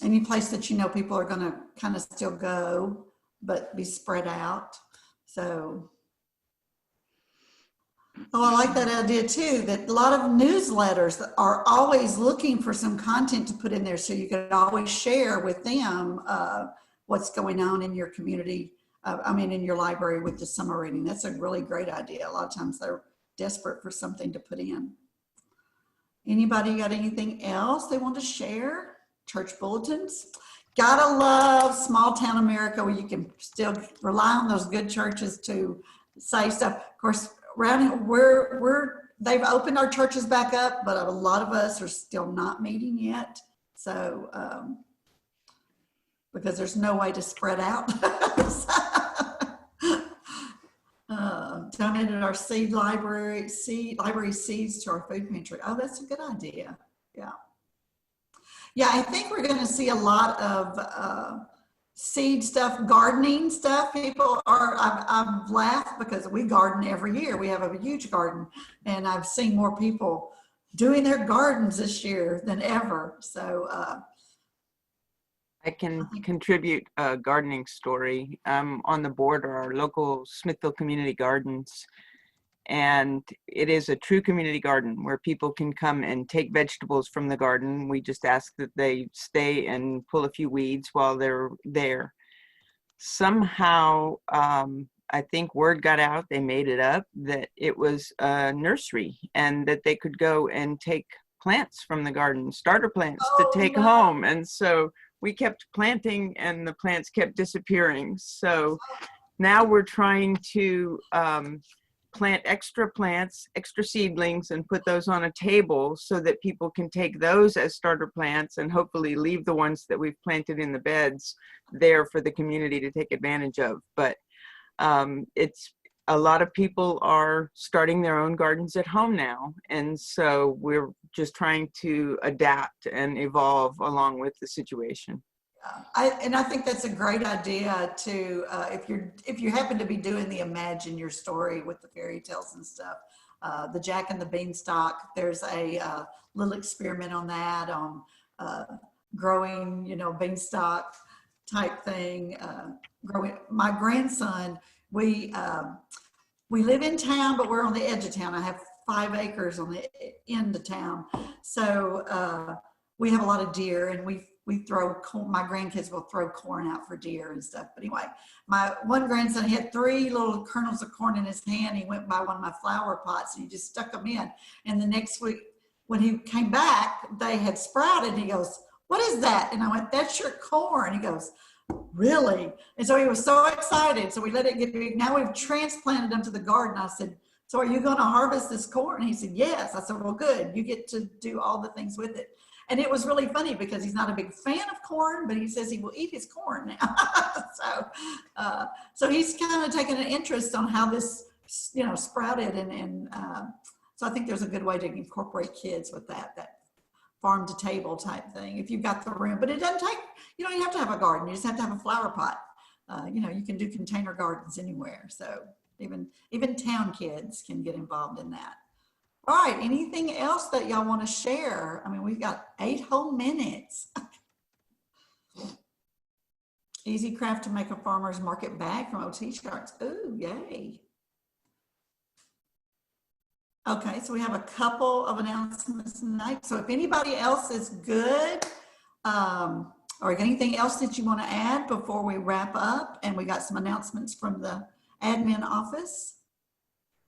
[SPEAKER 20] Any place that people are gonna kind of still go, but be spread out. So, I like that idea too, that a lot of newsletters are always looking for some content to put in there, so you can always share with them what's going on in your community, in your library with the summer reading. That's a really great idea. A lot of times they're desperate for something to put in. Anybody got anything else they want to share? Church bulletins. Gotta love small town America, where you can still rely on those good churches to say stuff. Of course, around here, they've opened our churches back up, but a lot of us are still not meeting yet. So, because there's no way to spread out. Donated our library seeds to our food pantry. Oh, that's a good idea. Yeah. Yeah, I think we're going to see a lot of seed stuff, gardening stuff. People are, I've laughed because we garden every year. We have a huge garden, and I've seen more people doing their gardens this year than ever. So
[SPEAKER 4] I can contribute a gardening story. On the board are our local Smithville Community Gardens. And it is a true community garden where people can come and take vegetables from the garden. We just ask that they stay and pull a few weeds while they're there. Somehow, I think word got out, they made it up, that it was a nursery and that they could go and take plants from the garden, starter plants to take home. And so we kept planting and the plants kept disappearing. So now we're trying to plant extra plants, extra seedlings, and put those on a table so that people can take those as starter plants and hopefully leave the ones that we've planted in the beds there for the community to take advantage of. But it's a lot of people are starting their own gardens at home now. And so we're just trying to adapt and evolve along with the situation.
[SPEAKER 1] I think that's a great idea to, if you happen to be doing the Imagine Your Story with the fairy tales and stuff, the Jack and the Beanstalk, there's a little experiment on that, on growing, beanstalk type thing. Growing. My grandson, we live in town, but we're on the edge of town. I have 5 acres on the end of town. So we have a lot of deer, and we throw corn. My grandkids will throw corn out for deer and stuff. But anyway, my one grandson, he had 3 little kernels of corn in his hand. He went by one of my flower pots and he just stuck them in. And the next week when he came back, they had sprouted. He goes, "What is that?" And I went, "That's your corn." He goes, "Really?" And so he was so excited. So we let it get big. Now we've transplanted them to the garden. I said, "So are you going to harvest this corn?" And he said, "Yes." I said, "Well, good. You get to do all the things with it." And it was really funny because he's not a big fan of corn, but he says he will eat his corn now. So he's kind of taken an interest on how this, sprouted. And so I think there's a good way to incorporate kids with that farm to table type thing, if you've got the room. But it doesn't take, you don't have to have a garden. You just have to have a flower pot. You can do container gardens anywhere. So even town kids can get involved in that. All right, anything else that y'all want to share? I mean, we've got 8 whole minutes. Easy craft to make a farmer's market bag from OT charts. Ooh, yay. Okay, so we have a couple of announcements tonight. So if anybody else is good, or anything else that you want to add before we wrap up, and we got some announcements from the admin office.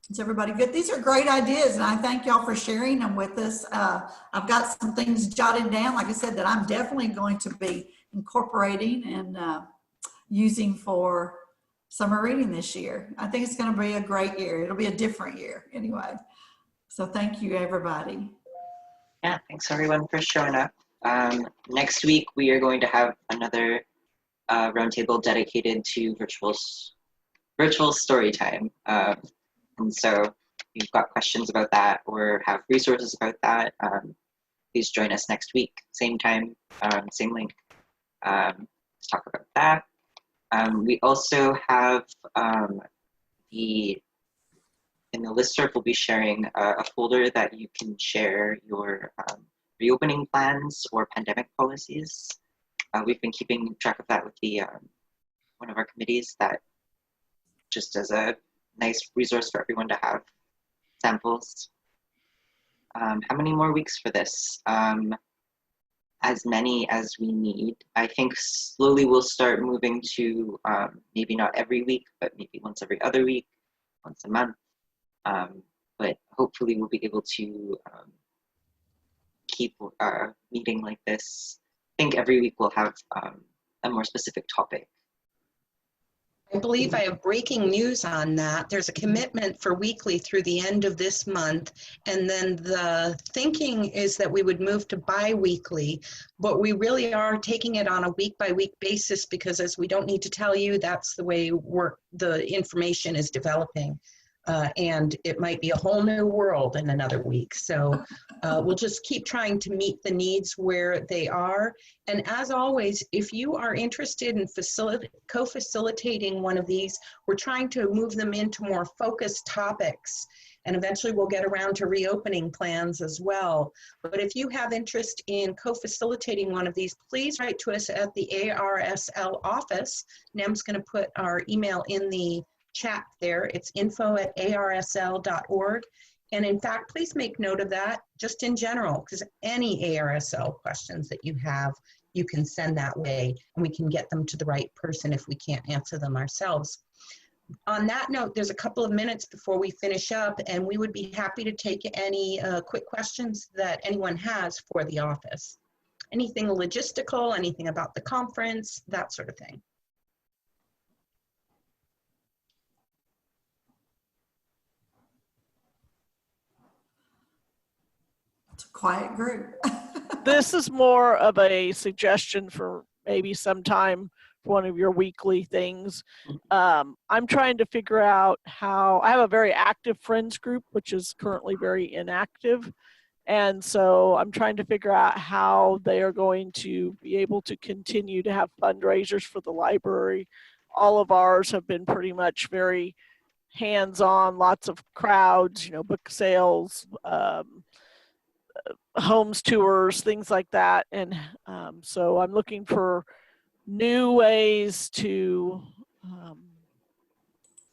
[SPEAKER 1] Is everybody good? These are great ideas, and I thank y'all for sharing them with us. I've got some things jotted down, like I said, that I'm definitely going to be incorporating and using for summer reading this year. I think it's going to be a great year. It'll be a different year anyway. So thank you, everybody.
[SPEAKER 20] Yeah, thanks everyone for showing up. Next week, we are going to have another roundtable dedicated to virtual story time. And so if you've got questions about that or have resources about that, please join us next week. Same time, same link. Let's talk about that. We also have in the listserv, we'll be sharing a folder that you can share your reopening plans or pandemic policies. We've been keeping track of that with the one of our committees, that just as a nice resource for everyone to have samples. How many more weeks for this? As many as we need. I think slowly we'll start moving to maybe not every week, but maybe once every other week, once a month. But hopefully we'll be able to keep meeting like this. I think every week we'll have a more specific topic.
[SPEAKER 21] I believe I have breaking news on that. There's a commitment for weekly through the end of this month. And then the thinking is that we would move to bi-weekly, but we really are taking it on a week-by-week basis because, as we don't need to tell you, that's the way the information is developing. And it might be a whole new world in another week. So we'll just keep trying to meet the needs where they are. And as always, if you are interested in co-facilitating one of these, we're trying to move them into more focused topics. And eventually we'll get around to reopening plans as well. But if you have interest in co-facilitating one of these, please write to us at the ARSL office. Nem's going to put our email in the chat there. It's info@arsl.org. And in fact, please make note of that just in general, because any ARSL questions that you have, you can send that way and we can get them to the right person if we can't answer them ourselves. On that note, there's a couple of minutes before we finish up, and we would be happy to take any quick questions that anyone has for the office. Anything logistical, anything about the conference, that sort of thing.
[SPEAKER 1] It's a quiet group.
[SPEAKER 3] This is more of a suggestion for maybe sometime for one of your weekly things. I'm trying to figure out how, I have a very active friends group, which is currently very inactive. And so I'm trying to figure out how they are going to be able to continue to have fundraisers for the library. All of ours have been pretty much very hands-on, lots of crowds, you know, book sales, homes tours, things like that. And so I'm looking for new ways to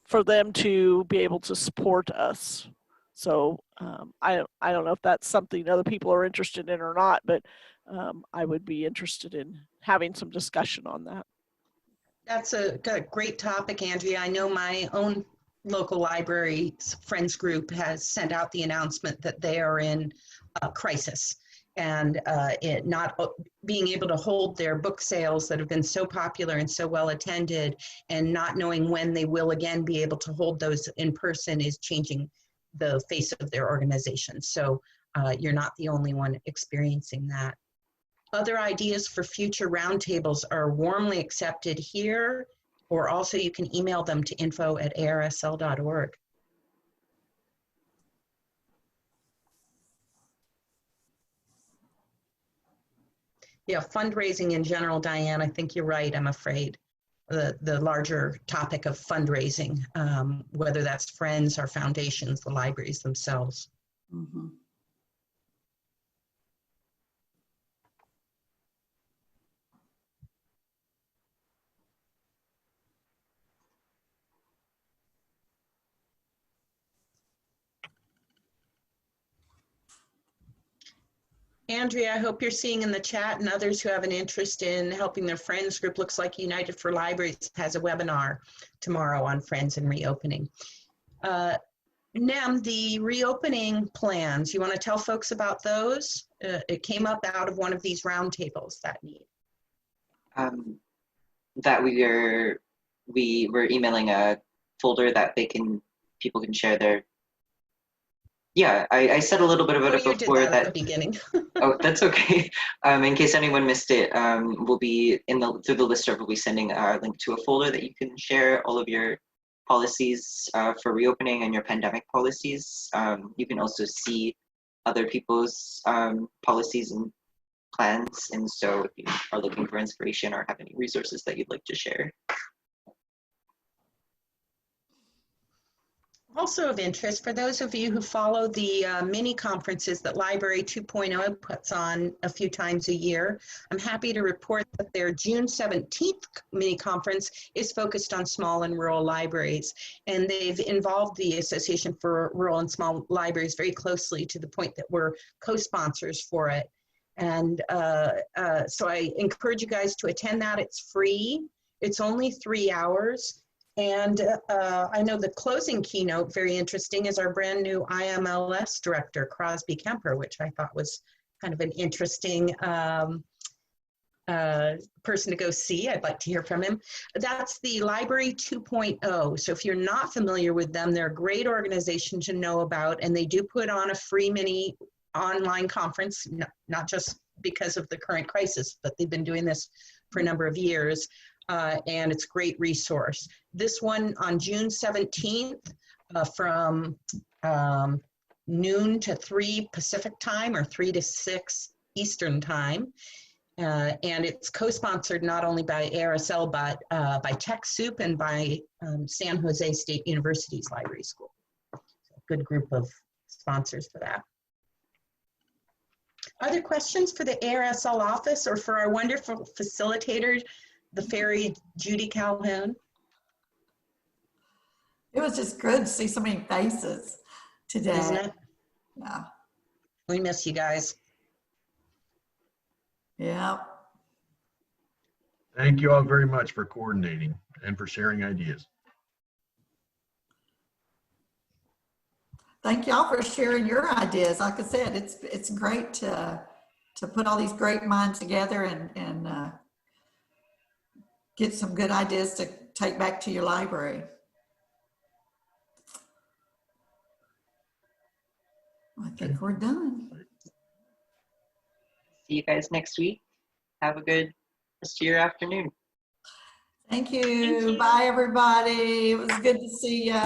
[SPEAKER 3] for them to be able to support us. So I don't know if that's something other people are interested in or not, but I would be interested in having some discussion on that.
[SPEAKER 21] That's a great topic, Andrea. I know my own local library friends group has sent out the announcement that they are in crisis, and it not being able to hold their book sales that have been so popular and so well attended, and not knowing when they will again be able to hold those in person is changing the face of their organization. So you're not the only one experiencing that. Other ideas for future roundtables are warmly accepted here, or also you can email them to info@arsl.org. Yeah, fundraising in general, Diane, I think you're right, I'm afraid. The larger topic of fundraising, whether that's friends or foundations, the libraries themselves.
[SPEAKER 1] Mm-hmm.
[SPEAKER 21] Andrea, I hope you're seeing in the chat, and others who have an interest in helping their friends group. Looks like United for Libraries has a webinar tomorrow on Friends and Reopening. Nem, the reopening plans, you want to tell folks about those? It came up out of one of these roundtables, that need.
[SPEAKER 20] That we were emailing a folder that people can share their. Yeah, I said a little bit about it before
[SPEAKER 21] that at the beginning.
[SPEAKER 20] Oh, that's okay. In case anyone missed it, we'll be through the listserv, we'll be sending a link to a folder that you can share all of your policies for reopening and your pandemic policies. You can also see other people's policies and plans. And so if you are looking for inspiration or have any resources that you'd like to share.
[SPEAKER 21] Also of interest, for those of you who follow the mini conferences that Library 2.0 puts on a few times a year, I'm happy to report that their June 17th mini conference is focused on small and rural libraries. And they've involved the Association for Rural and Small Libraries very closely, to the point that we're co-sponsors for it. And so I encourage you guys to attend that. It's free. It's only 3 hours. And I know the closing keynote, very interesting, is our brand new IMLS director, Crosby Kemper, which I thought was kind of an interesting person to go see. I'd like to hear from him. That's the Library 2.0. So if you're not familiar with them, they're a great organization to know about, and they do put on a free mini online conference, not just because of the current crisis, but they've been doing this for a number of years. And it's a great resource. This one on June 17th from noon to 3 Pacific time, or 3 to 6 Eastern time. And it's co-sponsored not only by ARSL, but by TechSoup and by San Jose State University's Library School. So good group of sponsors for that. Are there questions for the ARSL office or for our wonderful facilitator, the fairy Judy Calhoun?
[SPEAKER 1] It was just good to see so many faces today.
[SPEAKER 21] Isn't it?
[SPEAKER 1] Yeah.
[SPEAKER 21] We miss you guys.
[SPEAKER 1] Yeah.
[SPEAKER 10] Thank you all very much for coordinating and for sharing ideas.
[SPEAKER 1] Thank y'all for sharing your ideas. Like I said, it's great to put all these great minds together and get some good ideas to take back to your library. I think we're done.
[SPEAKER 20] See you guys next week. Have a good rest of your afternoon.
[SPEAKER 1] Thank you. Bye, everybody. It was good to see you.